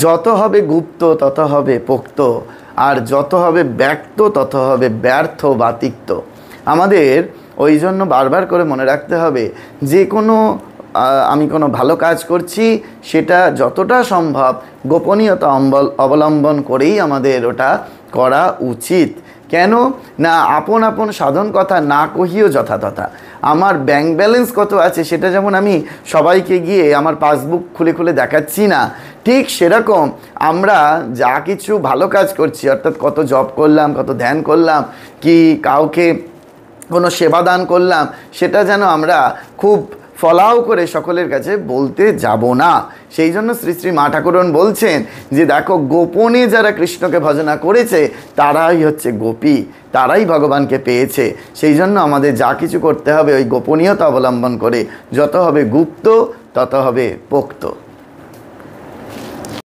যত হবে গুপ্ত তত হবে পোক্ত, আর যত হবে ব্যক্ত তত হবে ব্যর্থ বা তিক্ত। আমাদের ওই জন্য বারবার করে মনে রাখতে হবে যে আমি কোনো ভালো কাজ করছি সেটা যতটা সম্ভব গোপনীয়তা অবলম্বন করেই আমাদের ওটা করা উচিত। কেন না, আপন আপন সাধন কথা না কহিও যথাতথা। আমার ব্যাংক ব্যালেন্স কত আছে সেটা যেমন আমি সবাইকে গিয়ে আমার পাসবুক খুলে খুলে দেখাচ্ছি না, ঠিক সেরকম আমরা যা কিছু ভালো কাজ করছি, অর্থাৎ কত জব করলাম, কত ধ্যান করলাম, কি কাউকে কোনো সেবা দান করলাম, সেটা যেন আমরা খুব ফলাও করে সকলের কাছে বলতে যাব না। সেই জন্য শ্রী শ্রী মা ঠাকুরন বলছেন যে দেখো, গোপনে যারা কৃষ্ণকে ভজনা করেছে তারাই হচ্ছে গোপী, তারাই ভগবানকে পেয়েছে। সেই জন্য আমাদের যা কিছু করতে হবে ওই গোপনীয়তা অবলম্বন করে, যত হবে গুপ্ত তত হবে পোক্ত।